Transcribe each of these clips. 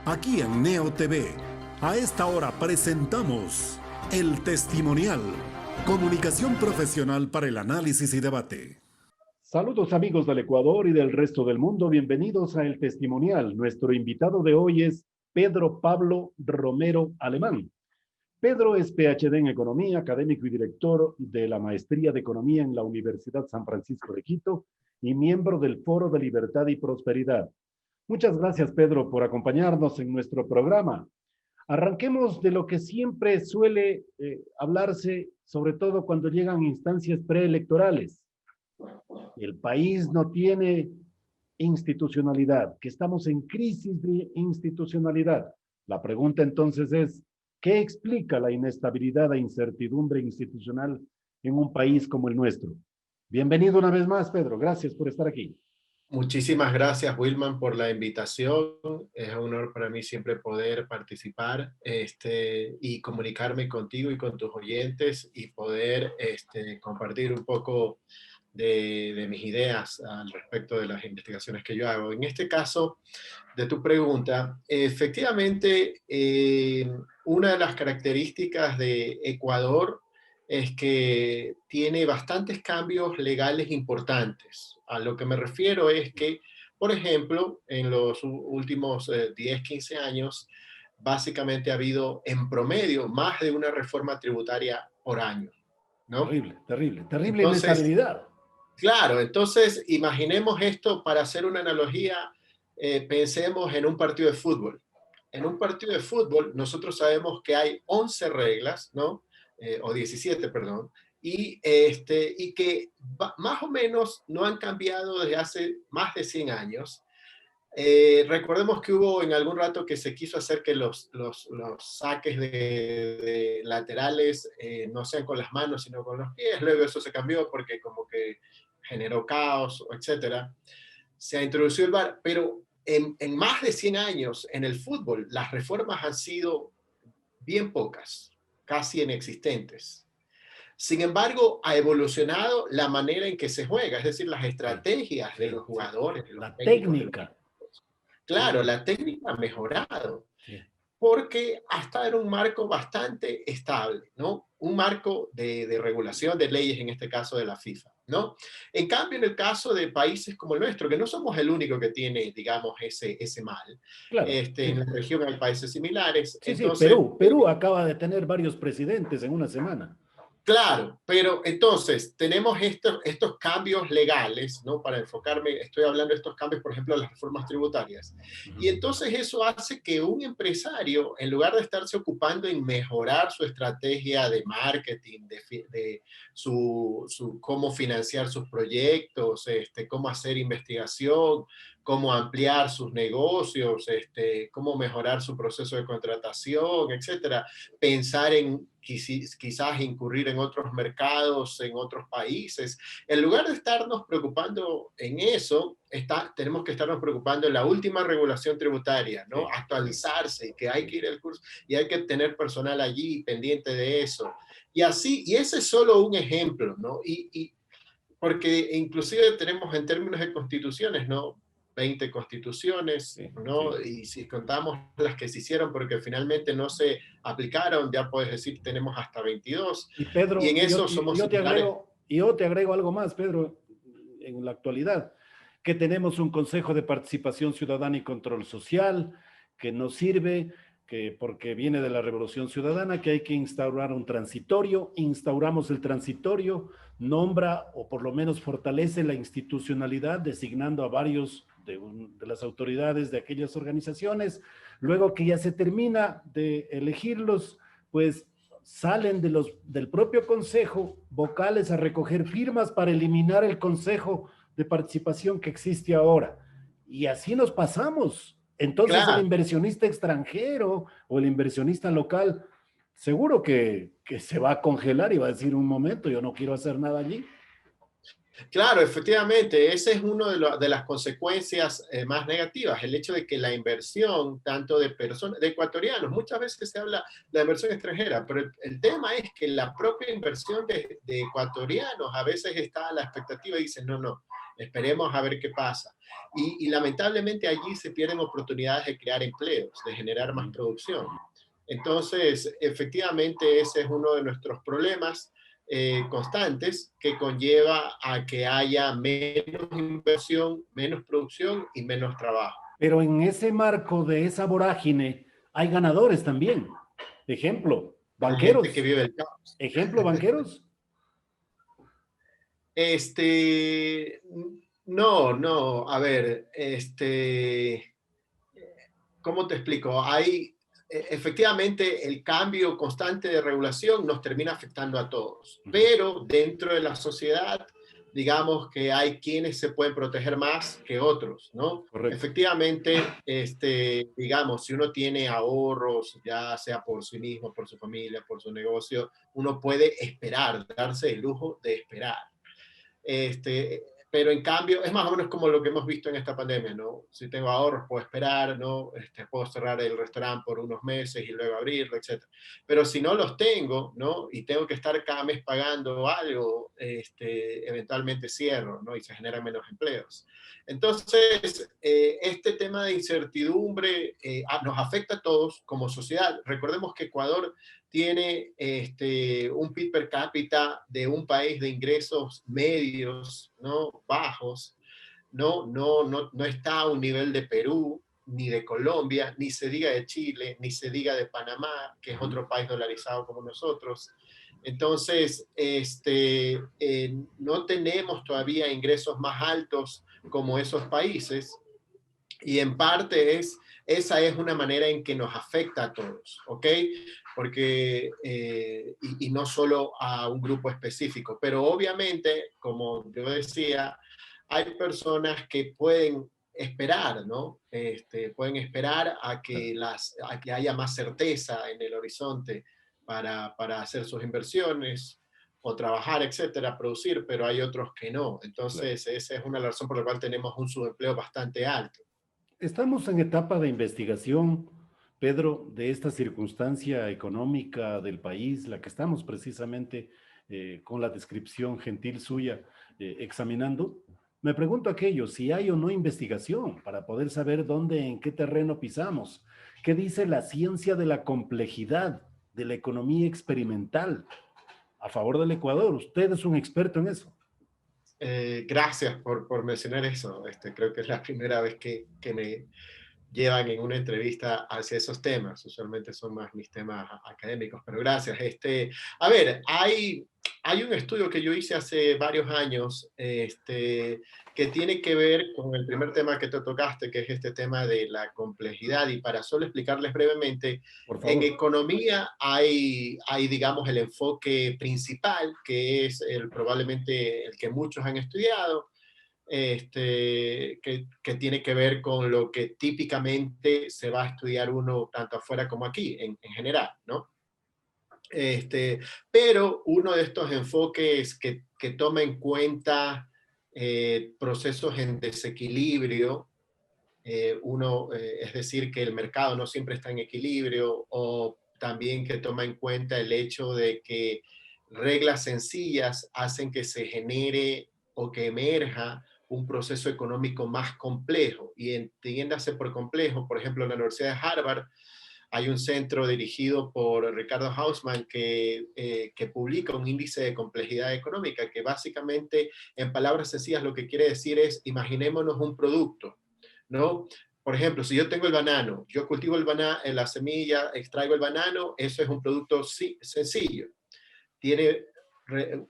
Aquí en Neo TV, a esta hora presentamos El Testimonial, comunicación profesional para el análisis y debate. Saludos amigos del Ecuador y del resto del mundo, bienvenidos a El Testimonial. Nuestro invitado de hoy es Pedro Pablo Romero Alemán. Pedro es PhD en Economía, académico y director de la Maestría de Economía en la Universidad San Francisco de Quito y miembro del Foro de Libertad y Prosperidad. Muchas gracias, Pedro, por acompañarnos en nuestro programa. Arranquemos de lo que siempre suele hablarse, sobre todo cuando llegan instancias preelectorales. El país no tiene institucionalidad, que estamos en crisis de institucionalidad. La pregunta entonces es, ¿qué explica la inestabilidad e incertidumbre institucional en un país como el nuestro? Bienvenido una vez más, Pedro. Gracias por estar aquí. Muchísimas gracias, Wilman, por la invitación. Es un honor para mí siempre poder participar y comunicarme contigo y con tus oyentes y poder compartir un poco de mis ideas al respecto de las investigaciones que yo hago. En este caso, de tu pregunta, efectivamente, una de las características de Ecuador es que tiene bastantes cambios legales importantes. A lo que me refiero es que, por ejemplo, en los últimos 10, 15 años, básicamente ha habido en promedio más de una reforma tributaria por año, ¿no? Terrible, terrible, terrible Entonces, inestabilidad. claro, entonces imaginemos esto para hacer una analogía, pensemos en un partido de fútbol. En un partido de fútbol nosotros sabemos que hay 11 reglas, ¿no? O 17, perdón, y que más o menos no han cambiado desde hace más de 100 años. Recordemos que hubo en algún rato que se quiso hacer que los saques de laterales no sean con las manos, sino con los pies. Luego eso se cambió porque como que generó caos, etcétera. Se ha introducido el VAR, pero en más de 100 años en el fútbol las reformas han sido bien pocas, casi inexistentes. Sin embargo, ha evolucionado la manera en que se juega, es decir, las estrategias de los jugadores, de los la técnicos, técnica. Claro, Sí. la técnica ha mejorado, Sí. porque hasta era un marco bastante estable, ¿no? Un marco de regulación de leyes, en este caso de la FIFA, ¿no? En cambio, en el caso de países como el nuestro, que no somos el único que tiene, digamos, ese mal, Claro. Sí. en la región hay países similares, Sí, sí, entonces... Perú acaba de tener varios presidentes en una semana. Claro, pero entonces tenemos estos cambios legales, ¿no? Para enfocarme, estoy hablando de estos cambios, por ejemplo, de las reformas tributarias. Y entonces eso hace que un empresario, en lugar de estarse ocupando en mejorar su estrategia de marketing, de cómo financiar sus proyectos, cómo hacer investigación, cómo ampliar sus negocios, cómo mejorar su proceso de contratación, etcétera, pensar en quizás incurrir en otros mercados, en otros países. En lugar de estarnos preocupando en eso, tenemos que estarnos preocupando en la última regulación tributaria, ¿no? Sí. Actualizarse, y que hay que ir al curso y hay que tener personal allí pendiente de eso. Y así, y ese es solo un ejemplo, ¿no? Porque inclusive tenemos en términos de constituciones, ¿no? 20 constituciones, Sí, ¿no? sí. Y si contamos las que se hicieron porque finalmente no se aplicaron, ya puedes decir que tenemos hasta 22. Y Y Pedro, en eso somos similares. yo te agrego algo más, Pedro, en la actualidad, que tenemos un Consejo de Participación Ciudadana y Control Social que nos sirve, que porque viene de la Revolución Ciudadana, que hay que instaurar un transitorio, instauramos el transitorio, nombra o por lo menos fortalece la institucionalidad, designando a varios de las autoridades de aquellas organizaciones, luego que ya se termina de elegirlos, pues salen del propio consejo vocales a recoger firmas para eliminar el consejo de participación que existe ahora. Y así nos pasamos. Entonces el Claro. inversionista extranjero o el inversionista local seguro que se va a congelar y va a decir un momento, yo no quiero hacer nada allí. Claro, efectivamente, ese es uno de las consecuencias más negativas, el hecho de que la inversión, tanto de personas, de ecuatorianos, muchas veces se habla de la inversión extranjera, pero el tema es que la propia inversión de ecuatorianos a veces está a la expectativa y dicen, no, esperemos a ver qué pasa. Y lamentablemente allí se pierden oportunidades de crear empleos, de generar más producción. Entonces, efectivamente, ese es uno de nuestros problemas constantes que conlleva a que haya menos inversión, menos producción y menos trabajo. Pero en ese marco de esa vorágine hay ganadores también. Ejemplo, Hay gente que banqueros. vive el caos. Ejemplo, banqueros. Este, no, a ver, ¿cómo te explico? Hay, efectivamente, el cambio constante de regulación nos termina afectando a todos, pero dentro de la sociedad, digamos que hay quienes se pueden proteger más que otros, ¿no? Correcto. Efectivamente, digamos, si uno tiene ahorros, ya sea por sí mismo, por su familia, por su negocio, uno puede esperar, darse el lujo de esperar. Pero en cambio es más o menos como lo que hemos visto en esta pandemia, ¿no? Si tengo ahorros, puedo esperar, ¿no? Puedo cerrar el restaurante por unos meses y luego abrirlo, etc. Pero si no los tengo, ¿no? Y tengo que estar cada mes pagando algo, eventualmente cierro, ¿no? Y se generan menos empleos. Entonces, este tema de incertidumbre nos afecta a todos como sociedad. Recordemos que Ecuador tiene un PIB per cápita de un país de ingresos medios, ¿no? Bajos, no está a un nivel de Perú, ni de Colombia, ni se diga de Chile, ni se diga de Panamá, que es otro país dolarizado como nosotros. Entonces, no tenemos todavía ingresos más altos como esos países, y en parte esa es una manera en que nos afecta a todos, ¿ok? Porque, y no solo a un grupo específico, pero obviamente, como yo decía, hay personas que pueden esperar, ¿no? Pueden esperar a que haya más certeza en el horizonte para hacer sus inversiones o trabajar, etcétera, producir, pero hay otros que no. Entonces, esa es una razón por la cual tenemos un subempleo bastante alto. Estamos en etapa de investigación, Pedro, de esta circunstancia económica del país, la que estamos precisamente con la descripción gentil suya examinando. Me pregunto aquello, si hay o no investigación para poder saber dónde, en qué terreno pisamos. ¿Qué dice la ciencia de la complejidad, de la economía experimental a favor del Ecuador? Usted es un experto en eso. Gracias por mencionar eso. Creo que es la primera vez que me llevan en una entrevista hacia esos temas. Usualmente son más mis temas académicos, pero gracias. A ver, hay un estudio que yo hice hace varios años que tiene que ver con el primer tema que te tocaste, que es este tema de la complejidad. Y para solo explicarles brevemente, Por favor. en economía hay, digamos, el enfoque principal, que es probablemente el que muchos han estudiado, que tiene que ver con lo que típicamente se va a estudiar uno tanto afuera como aquí, en general, ¿no? Pero uno de estos enfoques que toma en cuenta procesos en desequilibrio, es decir, que el mercado no siempre está en equilibrio, o también que toma en cuenta el hecho de que reglas sencillas hacen que se genere o que emerja un proceso económico más complejo. Y entiéndase por complejo, por ejemplo, en la Universidad de Harvard hay un centro dirigido por Ricardo Hausmann que publica un índice de complejidad económica que básicamente, en palabras sencillas, lo que quiere decir es, imaginémonos un producto, ¿no? Por ejemplo, si yo tengo el banano, yo cultivo la semilla, extraigo el banano, eso es un producto sencillo. Tiene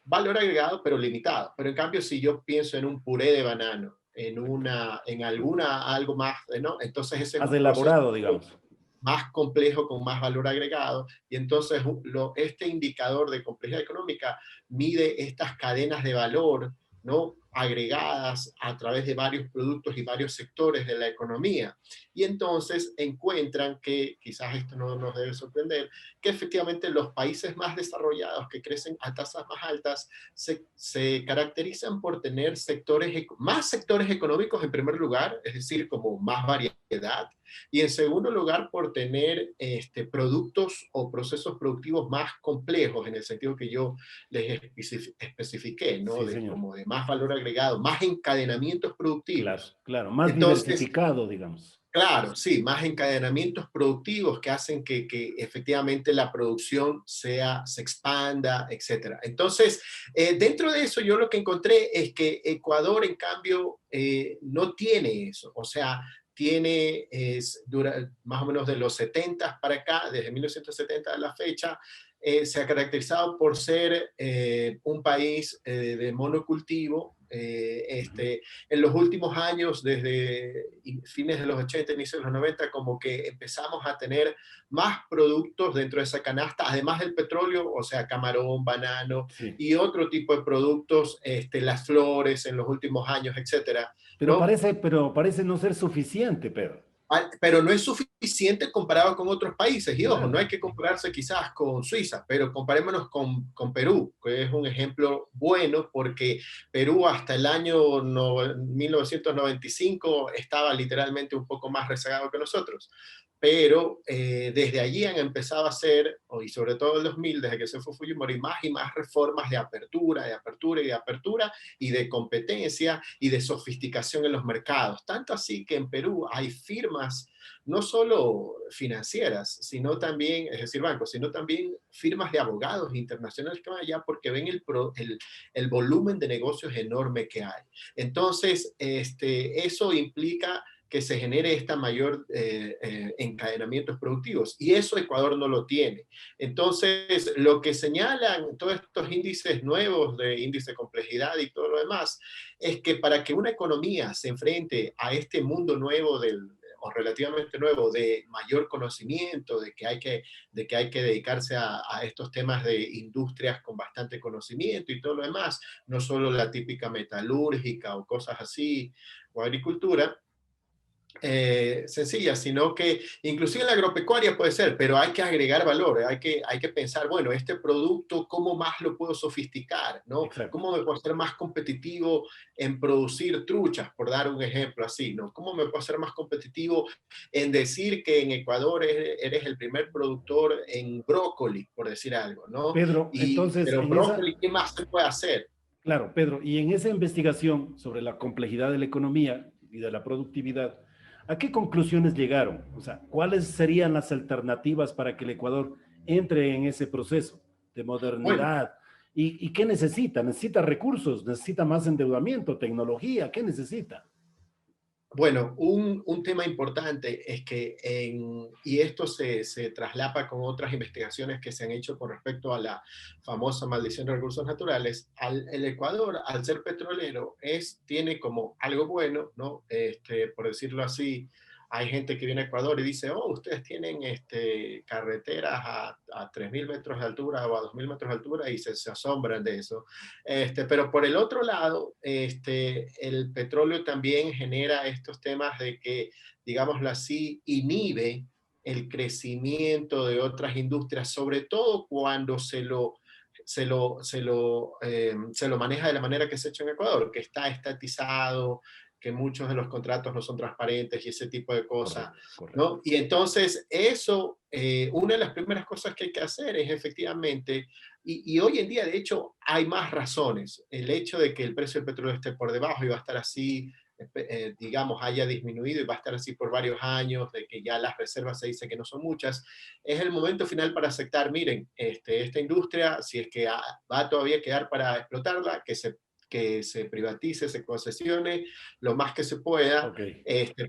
valor agregado, pero limitado. Pero en cambio, si yo pienso en un puré de banano, algo más, ¿no? Entonces ese es Más un proceso elaborado, digamos. más complejo, con más valor agregado, y entonces este indicador de complejidad económica mide estas cadenas de valor, ¿no? Agregadas a través de varios productos y varios sectores de la economía. Y entonces encuentran que, quizás esto no nos debe sorprender, que efectivamente los países más desarrollados que crecen a tasas más altas se caracterizan por tener más sectores económicos en primer lugar, es decir, como más variedad, y en segundo lugar por tener productos o procesos productivos más complejos, en el sentido que yo les especifiqué, ¿no? Sí, señor. Como de más valor agregado agregado, más encadenamientos Claro, productivos. claro, más Entonces, diversificado, digamos. claro, sí, más encadenamientos productivos que hacen que efectivamente la producción se expanda, etcétera. Entonces, dentro de eso yo lo que encontré es que Ecuador, en cambio, no tiene eso. O sea, más o menos de los 70 para acá, desde 1970 a la fecha, se ha caracterizado por ser un país de monocultivo. En los últimos años, desde fines de los 80, inicios de los 90, como que empezamos a tener más productos dentro de esa canasta, además del petróleo, o sea, camarón, banano Sí. y otro tipo de productos, las flores en los últimos años, etcétera, ¿no? Pero parece no ser suficiente, Pedro. Pero no es suficiente comparado con otros países. Y ojo, no hay Claro. que compararse quizás con Suiza, pero comparémonos con Perú, que es un ejemplo bueno porque Perú hasta el año 1995 estaba literalmente un poco más rezagado que nosotros. Pero desde allí han empezado a hacer, y sobre todo el 2000, desde que se fue Fujimori, más y más reformas de apertura, de apertura y de apertura, y de competencia y de sofisticación en los mercados. Tanto así que en Perú hay firmas no solo financieras, sino también, es decir, bancos, sino también firmas de abogados internacionales que van allá porque ven el volumen de negocios enorme que hay. Entonces, eso implica que se genere esta mayor encadenamientos productivos. Y eso Ecuador no lo tiene. Entonces, lo que señalan todos estos índices nuevos de índice de complejidad y todo lo demás, es que para que una economía se enfrente a este mundo nuevo o relativamente nuevo, de mayor conocimiento, de que hay que dedicarse a estos temas de industrias con bastante conocimiento y todo lo demás, no solo la típica metalúrgica o cosas así, o agricultura, sencilla, sino que inclusive en la agropecuaria puede ser, pero hay que agregar valor, hay que pensar, bueno, este producto, ¿cómo más lo puedo sofisticar? ¿No? Exacto. ¿Cómo me puedo hacer más competitivo en producir truchas, por dar un ejemplo así? ¿No? ¿Cómo me puedo hacer más competitivo en decir que en Ecuador eres el primer productor en brócoli, por decir algo? ¿No? Pedro, entonces, Pero brócoli, ¿qué más se puede hacer? claro, Pedro, y en esa investigación sobre la complejidad de la economía y de la productividad, ¿a qué conclusiones llegaron? O sea, ¿cuáles serían las alternativas para que el Ecuador entre en ese proceso de Bueno, modernidad? ¿Y qué necesita? ¿Necesita recursos? ¿Necesita más endeudamiento? ¿Tecnología? ¿Qué necesita? Bueno, un tema importante es que, y esto se traslapa con otras investigaciones que se han hecho con respecto a la famosa maldición de recursos naturales, el Ecuador, al ser petrolero, tiene como algo bueno, ¿no? Por decirlo así, hay gente que viene a Ecuador y dice, oh, ustedes tienen carreteras a 3.000 metros de altura o a 2.000 metros de altura y se asombran de eso. Pero por el otro lado, el petróleo también genera estos temas de que, digámoslo así, inhibe el crecimiento de otras industrias, sobre todo cuando se lo maneja de la manera que se ha hecho en Ecuador, que está estatizado, que muchos de los contratos no son transparentes y ese tipo de cosas, Correcto, correcto. ¿no? Y entonces eso, una de las primeras cosas que hay que hacer es efectivamente, y hoy en día de hecho hay más razones, el hecho de que el precio del petróleo esté por debajo y va a estar así, digamos, haya disminuido y va a estar así por varios años, de que ya las reservas se dice que no son muchas, es el momento final para aceptar, miren, esta industria, si es que va a todavía quedar para explotarla, que se privatice, se concesione lo más que se pueda, Ok,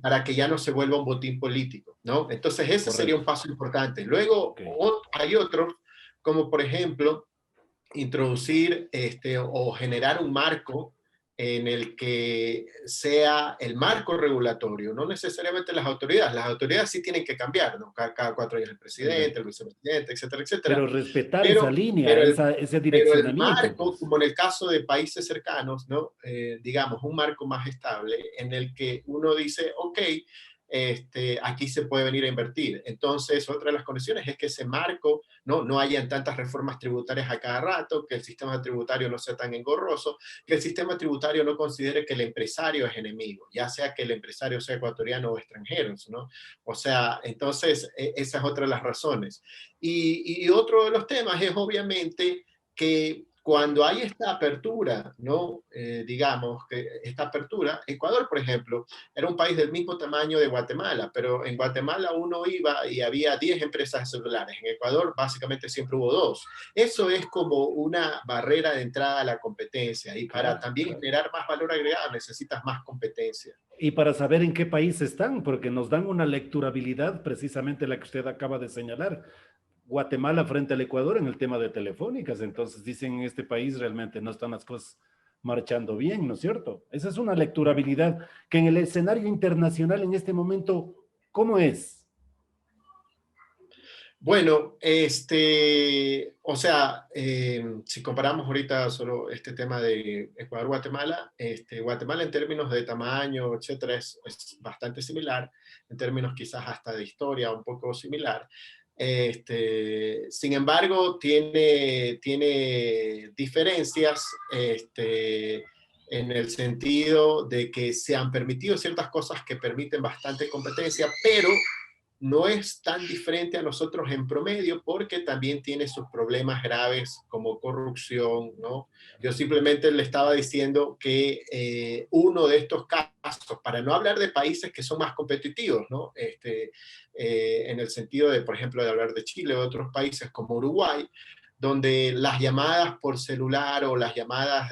para que ya no se vuelva un botín político, ¿no? Entonces ese sería un correcto. paso importante. Luego Ok. hay otros, como por ejemplo, introducir o generar un marco en el que sea el marco regulatorio, no necesariamente las autoridades sí tienen que cambiar, ¿no? Cada 4 años el presidente, el Perfecto. vicepresidente, etcétera, etcétera, Pero respetar esa pero, línea, pero, el, ese pero el direccionamiento, marco, pues. como en el caso de países cercanos, ¿no? Digamos, un marco más estable en el que uno dice, ok, aquí se puede venir a invertir. Entonces, otra de las condiciones es que ese marco no hayan tantas reformas tributarias a cada rato, que el sistema tributario no sea tan engorroso, que el sistema tributario no considere que el empresario es enemigo, ya sea que el empresario sea ecuatoriano o extranjero, ¿no? O sea, entonces, esa es otra de las razones. Y otro de los temas es obviamente que cuando hay esta apertura, ¿no? Digamos que esta apertura, Ecuador, por ejemplo, era un país del mismo tamaño de Guatemala, pero en Guatemala uno iba y había 10 empresas celulares. En Ecuador básicamente siempre hubo 2. Eso es como una barrera de entrada a la competencia, y para Claro, también claro. generar más valor agregado necesitas más competencia. Y para saber en qué país están, porque nos dan una lecturabilidad, precisamente la que usted acaba de señalar. Guatemala frente al Ecuador en el tema de telefónicas, entonces dicen en este país realmente no están las cosas marchando bien, ¿no es cierto? Esa es una lecturabilidad que en el escenario internacional en este momento, ¿cómo es? Bueno, o sea, si comparamos ahorita solo este tema de Ecuador-Guatemala, Guatemala en términos de tamaño, etcétera, es bastante similar, en términos quizás hasta de historia, un poco similar. Sin embargo, tiene diferencias, en el sentido de que se han permitido ciertas cosas que permiten bastante competencia, pero no es tan diferente a nosotros en promedio porque también tiene sus problemas graves como corrupción, ¿no? Yo simplemente le estaba diciendo que uno de estos casos, para no hablar de países que son más competitivos, ¿no? En el sentido de, por ejemplo, de hablar de Chile o de otros países como Uruguay, donde las llamadas por celular o las llamadas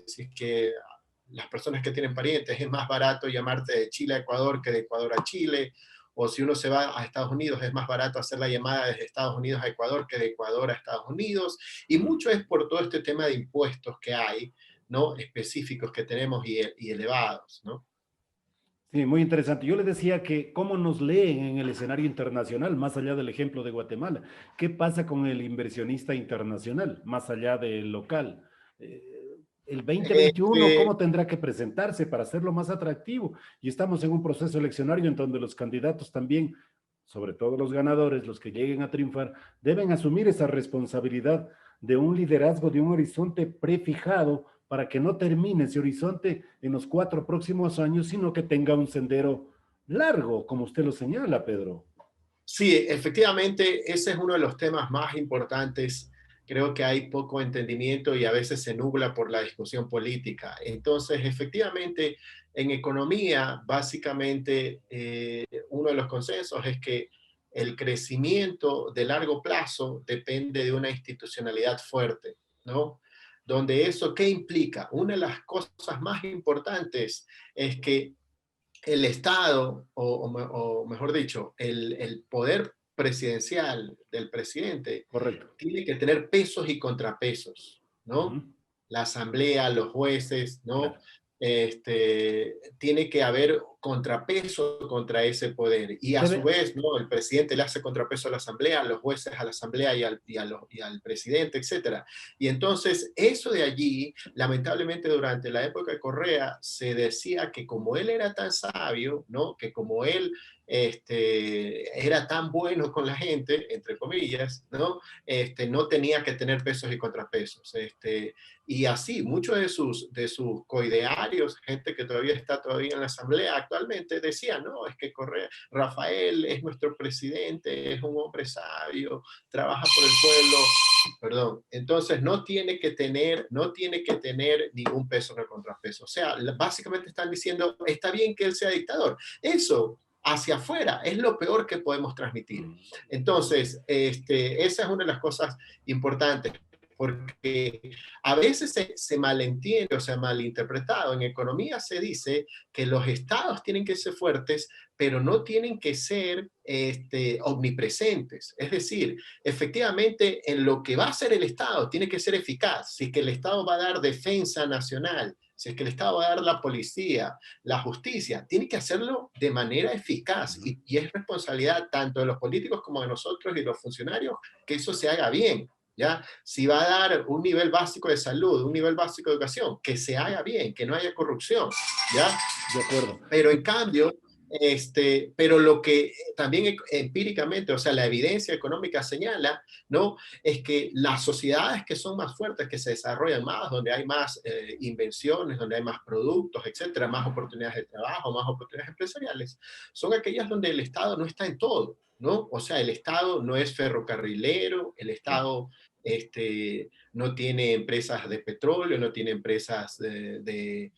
si es que las personas que tienen parientes, es más barato llamarte de Chile a Ecuador que de Ecuador a Chile, o si uno se va a Estados Unidos, es más barato hacer la llamada desde Estados Unidos a Ecuador que de Ecuador a Estados Unidos, y mucho es por todo este tema de impuestos que hay, ¿no? Específicos que tenemos y elevados, ¿no? Sí, muy interesante. Yo le decía que cómo nos leen en el escenario internacional, más allá del ejemplo de Guatemala. ¿Qué pasa con el inversionista internacional, más allá del local? El 2021, Este, ¿cómo tendrá que presentarse para hacerlo más atractivo? Y estamos en un proceso eleccionario en donde los candidatos también, sobre todo los ganadores, los que lleguen a triunfar, deben asumir esa responsabilidad de un liderazgo, de un horizonte prefijado para que no termine ese horizonte en los 4 próximos años, sino que tenga un sendero largo, como usted lo señala, Pedro. Sí, efectivamente, ese es uno de los temas más importantes. Creo que hay poco entendimiento y a veces se nubla por la discusión política. Entonces, efectivamente, en economía, básicamente, uno de los consensos es que el crecimiento de largo plazo depende de una institucionalidad fuerte, ¿no? Donde eso, ¿qué implica? Una de las cosas más importantes es que el Estado, o mejor dicho, el poder presidencial del presidente Correcto. tiene que tener pesos y contrapesos, ¿no? Ujú. La asamblea, los jueces, ¿no? Claro. Tiene que haber contrapeso contra ese poder. Y a su Debe, vez, ¿no? El presidente le hace contrapeso a la asamblea, los jueces a la asamblea y al presidente, etcétera. Y entonces, eso de allí, lamentablemente durante la época de Correa, se decía que como él era tan sabio, ¿no? Que como él era tan bueno con la gente, entre comillas, ¿no? No tenía que tener pesos y contrapesos. Y así, muchos de sus coidearios, gente que todavía está todavía en la asamblea actualmente, decían, no, es que Correa, Rafael es nuestro presidente, es un hombre sabio, trabaja por el pueblo, perdón. Entonces no tiene que tener ningún peso ni contrapeso. O sea, básicamente están diciendo, está bien que él sea dictador. Eso hacia afuera es lo peor que podemos transmitir. Entonces, esa es una de las cosas importantes, porque a veces se malentiende o se ha malinterpretado. En economía se dice que los estados tienen que ser fuertes, pero no tienen que ser omnipresentes. Es decir, efectivamente, en lo que va a hacer el Estado tiene que ser eficaz. Si es que el Estado va a dar defensa nacional, si es que el Estado va a dar la policía, la justicia, tiene que hacerlo de manera eficaz. Y es responsabilidad tanto de los políticos como de nosotros y los funcionarios que eso se haga bien. ¿Ya? Si va a dar un nivel básico de salud, un nivel básico de educación, que se haga bien, que no haya corrupción, ¿ya? de acuerdo. Pero en cambio, pero lo que también empíricamente, o sea, la evidencia económica señala, ¿no? Es que las sociedades que son más fuertes, que se desarrollan más, donde hay más invenciones, donde hay más productos, etcétera, más oportunidades de trabajo, más oportunidades empresariales, son aquellas donde el Estado no está en todo. ¿no? O sea, el Estado no es ferrocarrilero, el Estado no tiene empresas de petróleo, no tiene empresas de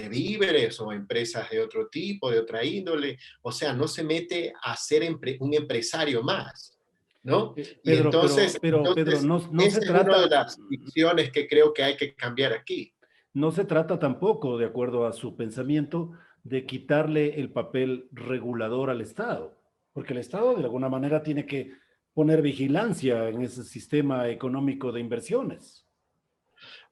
víveres o empresas de otro tipo, de otra índole. O sea, no se mete a ser un empresario más, ¿no? Y Pedro, Pedro, entonces, no se esa es una de trata, las visiones que creo que hay que cambiar aquí. no se trata tampoco, de acuerdo a su pensamiento, de quitarle el papel regulador al Estado, porque el Estado de alguna manera tiene que poner vigilancia en ese sistema económico de inversiones.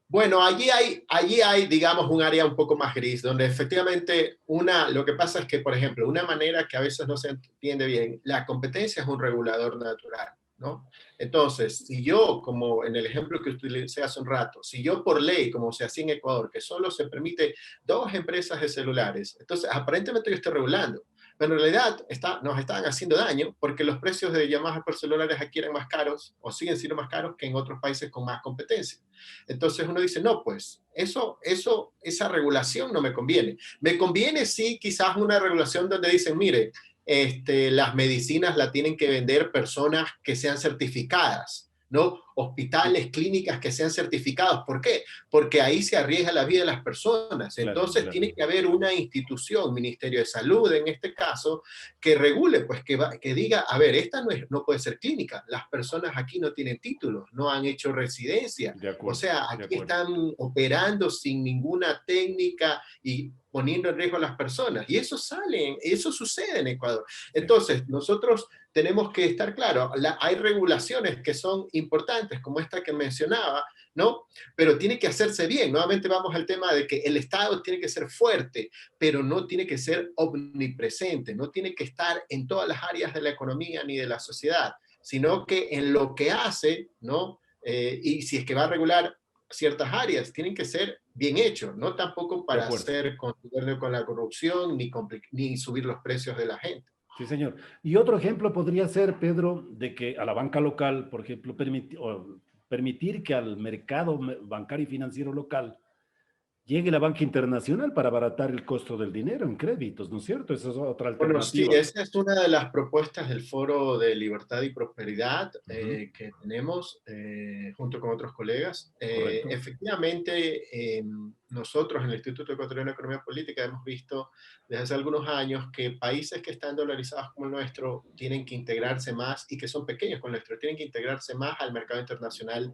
Bueno, allí hay, digamos, un área un poco más gris, donde efectivamente lo que pasa es que, por ejemplo, una manera que a veces no se entiende bien, la competencia es un regulador natural, ¿no? Entonces, si yo, como en el ejemplo que utilicé hace un rato, si yo por ley, como se hacía en Ecuador, que solo se permite 2 empresas de celulares, entonces aparentemente yo estoy regulando, pero en realidad nos están haciendo daño porque los precios de llamadas por celulares aquí eran más caros o siguen siendo más caros que en otros países con más competencia. Entonces uno dice, no, pues esa regulación no me conviene. Me conviene sí quizás una regulación donde dicen, mire, las medicinas la tienen que vender personas que sean certificadas, ¿no? Hospitales, clínicas que sean certificados. ¿Por qué? Porque ahí se arriesga la vida de las personas. Claro, Entonces claro. tiene que haber una institución, Ministerio de Salud en este caso, que regule, pues que diga, a ver, esta no puede ser clínica. Las personas aquí no tienen títulos, no han hecho residencia. De O acuerdo, sea, de aquí acuerdo. están operando sin ninguna técnica y poniendo en riesgo a las personas. Y eso sucede en Ecuador. Sí, Entonces, nosotros tenemos que estar claros, hay regulaciones que son importantes, como esta que mencionaba, ¿no? Pero tiene que hacerse bien. Nuevamente vamos al tema de que el Estado tiene que ser fuerte, pero no tiene que ser omnipresente, no tiene que estar en todas las áreas de la economía ni de la sociedad, sino que en lo que hace, ¿no? Y si es que va a regular ciertas áreas, tienen que ser bien hechos, no tampoco de para acuerdo. hacer contribuir con la corrupción ni subir los precios de la gente. Sí, señor. Y otro ejemplo podría ser, Pedro, de que a la banca local, por ejemplo, permitir que al mercado bancario y financiero local llegue la banca internacional para abaratar el costo del dinero en créditos, ¿no es cierto? Esa es otra Bueno, sí, alternativa. esa es una de las propuestas del Foro de Libertad y Prosperidad Ujú, que tenemos junto con otros colegas. correcto. Efectivamente, nosotros en el Instituto Ecuatoriano de Economía Política hemos visto desde hace algunos años que países que están dolarizados como el nuestro tienen que integrarse más y que son pequeños como el nuestro, tienen que integrarse más al mercado internacional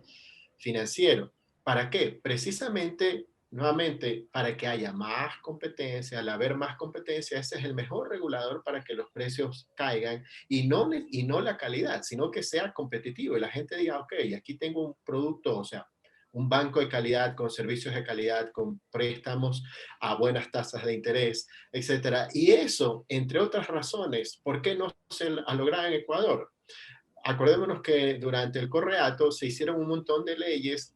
financiero. ¿Para qué? Precisamente, nuevamente, para que haya más competencia. Al haber más competencia, ese es el mejor regulador para que los precios caigan y no la calidad, sino que sea competitivo y la gente diga, ok, aquí tengo un producto, o sea, un banco de calidad, con servicios de calidad, con préstamos a buenas tasas de interés, etcétera. Y eso, entre otras razones, ¿por qué no se ha logrado en Ecuador? Acordémonos que durante el Correato se hicieron un montón de leyes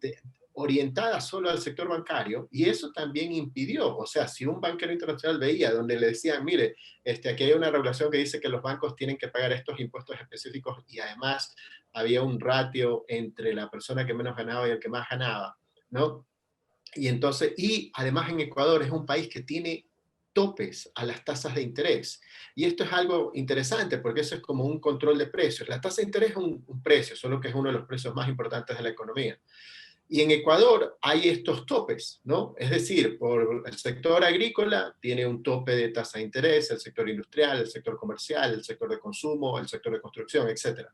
orientadas solo al sector bancario y eso también impidió, o sea, si un banquero internacional veía donde le decían, mire, aquí hay una regulación que dice que los bancos tienen que pagar estos impuestos específicos y además había un ratio entre la persona que menos ganaba y el que más ganaba, ¿no? Y entonces, y además en Ecuador es un país que tiene topes a las tasas de interés. Y esto es algo interesante porque eso es como un control de precios. La tasa de interés es un precio, solo que es uno de los precios más importantes de la economía. Y en Ecuador hay estos topes, ¿no? Es decir, por el sector agrícola tiene un tope de tasa de interés, el sector industrial, el sector comercial, el sector de consumo, el sector de construcción, etcétera.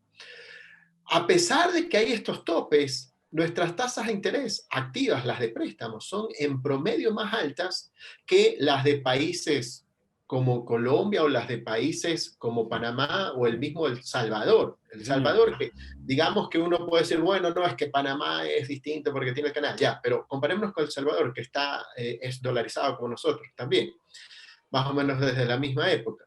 A pesar de que hay estos topes, nuestras tasas de interés activas, las de préstamos, son en promedio más altas que las de países como Colombia o las de países como Panamá o el mismo El Salvador. El Sí, señor. Salvador, que digamos que uno puede decir, bueno, no, es que Panamá es distinto porque tiene el canal, ya, pero comparémonos con El Salvador, que es dolarizado como nosotros también, más o menos desde la misma época.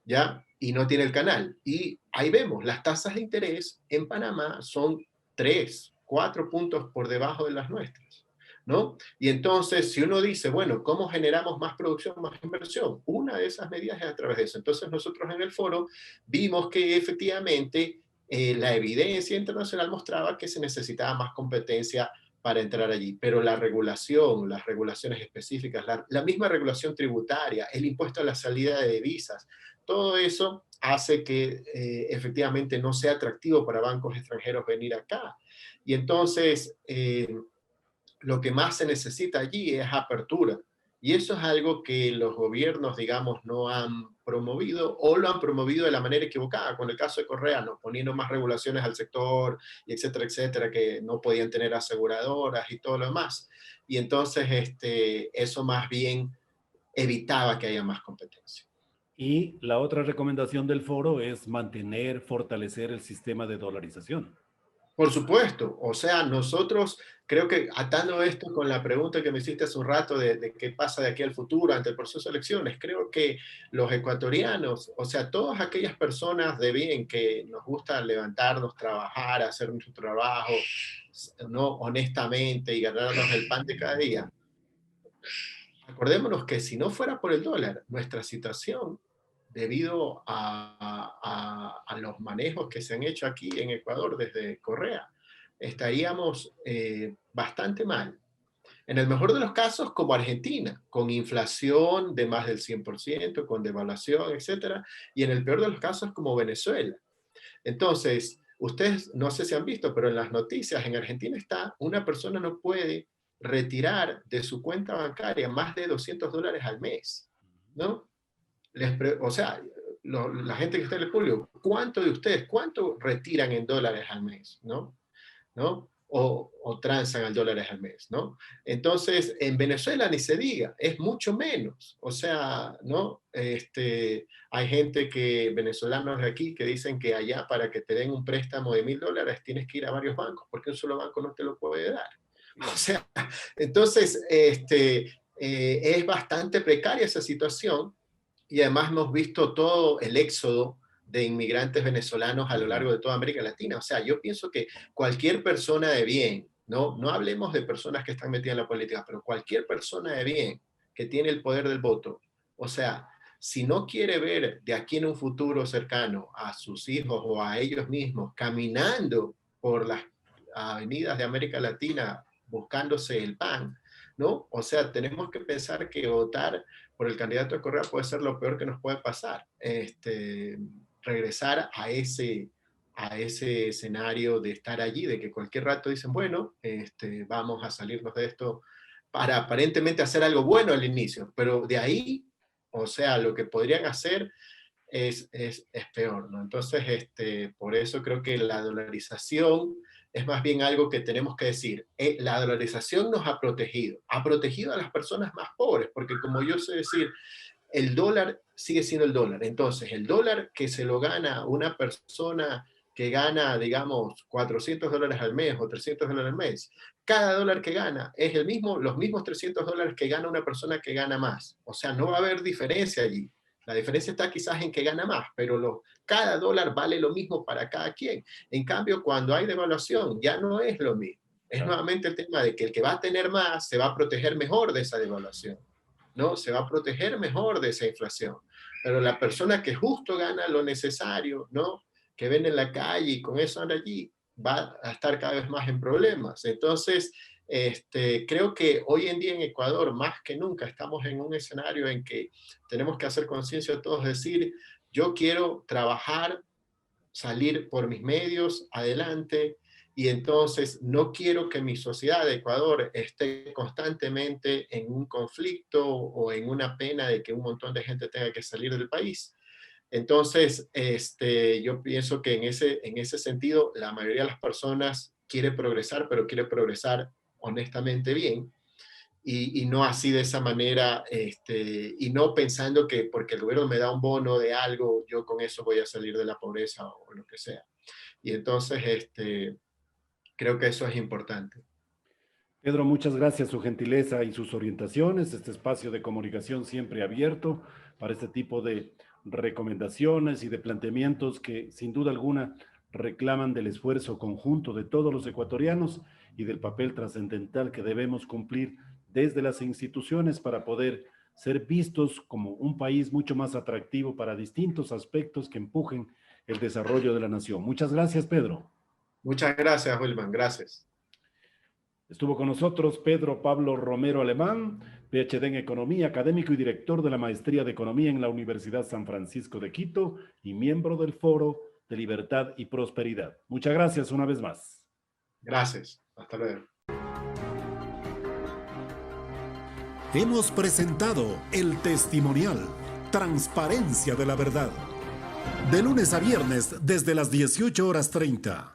¿Ya? Y no tiene el canal. Y ahí vemos, las tasas de interés en Panamá son 3, 4 puntos por debajo de las nuestras, ¿no? Y entonces, si uno dice, bueno, ¿cómo generamos más producción, más inversión? Una de esas medidas es a través de eso. Entonces, nosotros en el foro vimos que efectivamente la evidencia internacional mostraba que se necesitaba más competencia para entrar allí, pero la regulación, las regulaciones específicas, la misma regulación tributaria, el impuesto a la salida de divisas, todo eso hace que efectivamente no sea atractivo para bancos extranjeros venir acá. Y entonces, lo que más se necesita allí es apertura. Y eso es algo que los gobiernos, digamos, no han promovido o lo han promovido de la manera equivocada. Con el caso de Correa, ¿no? Poniendo más regulaciones al sector, y etcétera, que no podían tener aseguradoras y todo lo demás. Y entonces eso más bien evitaba que haya más competencia. Y la otra recomendación del foro es mantener, fortalecer el sistema de dolarización. Por supuesto, o sea, nosotros creo que atando esto con la pregunta que me hiciste hace un rato de qué pasa de aquí al futuro ante el proceso de elecciones, creo que los ecuatorianos, o sea, todas aquellas personas de bien que nos gusta levantarnos, trabajar, hacer nuestro trabajo, ¿no? Honestamente y ganarnos el pan de cada día, acordémonos que si no fuera por el dólar, nuestra situación debido a los manejos que se han hecho aquí en Ecuador desde Correa, estaríamos bastante mal. En el mejor de los casos, como Argentina, con inflación de más del 100%, con devaluación, etcétera, y en el peor de los casos, como Venezuela. Entonces, ustedes no sé si han visto, pero en las noticias en Argentina está, una persona no puede retirar de su cuenta bancaria más de $200 al mes, ¿no? O sea, la gente que está en el público, ¿cuánto de ustedes, cuánto retiran en dólares al mes? ¿No? O transan al dólares al mes, ¿no? Entonces, en Venezuela ni se diga, es mucho menos. O sea, ¿no? Hay gente venezolanos de aquí, que dicen que allá para que te den un préstamo de $1,000 tienes que ir a varios bancos, porque un solo banco no te lo puede dar. O sea, entonces, es bastante precaria esa situación. Y además hemos visto todo el éxodo de inmigrantes venezolanos a lo largo de toda América Latina. O sea, yo pienso que cualquier persona de bien, no hablemos de personas que están metidas en la política, pero cualquier persona de bien que tiene el poder del voto, o sea, si no quiere ver de aquí en un futuro cercano a sus hijos o a ellos mismos caminando por las avenidas de América Latina buscándose el pan, ¿no? O sea, tenemos que pensar que votar por el candidato de Correa puede ser lo peor que nos puede pasar. Regresar a ese escenario de estar allí, de que cualquier rato dicen, bueno, vamos a salirnos de esto para aparentemente hacer algo bueno al inicio, pero de ahí, o sea, lo que podrían hacer es peor, ¿no? Entonces, por eso creo que la dolarización es más bien algo que tenemos que decir. La dolarización nos ha protegido a las personas más pobres, porque como yo sé decir, el dólar sigue siendo el dólar. Entonces, el dólar que se lo gana una persona que gana, digamos, $400 al mes o $300 al mes, cada dólar que gana es los mismos $300 que gana una persona que gana más. O sea, no va a haber diferencia allí. La diferencia está quizás en que gana más, pero cada dólar vale lo mismo para cada quien. En cambio, cuando hay devaluación, ya no es lo mismo. Es nuevamente el tema de que el que va a tener más se va a proteger mejor de esa devaluación, ¿no? Se va a proteger mejor de esa inflación. Pero la persona que justo gana lo necesario, ¿no? Que vende en la calle y con eso anda allí, va a estar cada vez más en problemas. Entonces, creo que hoy en día en Ecuador, más que nunca, estamos en un escenario en que tenemos que hacer conciencia de todos, decir, yo quiero trabajar, salir por mis medios, adelante, y entonces no quiero que mi sociedad de Ecuador esté constantemente en un conflicto o en una pena de que un montón de gente tenga que salir del país. Entonces, yo pienso que en ese sentido, la mayoría de las personas quiere progresar, pero quiere progresar honestamente bien, y no así de esa manera, y no pensando que porque el gobierno me da un bono de algo, yo con eso voy a salir de la pobreza o lo que sea. Y entonces, creo que eso es importante. Pedro, muchas gracias, su gentileza y sus orientaciones. Este espacio de comunicación siempre abierto para este tipo de recomendaciones y de planteamientos que sin duda alguna reclaman del esfuerzo conjunto de todos los ecuatorianos y del papel trascendental que debemos cumplir desde las instituciones para poder ser vistos como un país mucho más atractivo para distintos aspectos que empujen el desarrollo de la nación. Muchas gracias, Pedro. Muchas gracias, Wilman. Gracias. Estuvo con nosotros Pedro Pablo Romero Alemán, PhD en Economía, académico y director de la Maestría de Economía en la Universidad San Francisco de Quito y miembro del Foro de Libertad y Prosperidad. Muchas gracias una vez más. Gracias. Hasta luego. Hemos presentado El Testimonial, Transparencia de la Verdad. De lunes a viernes desde las 18:30.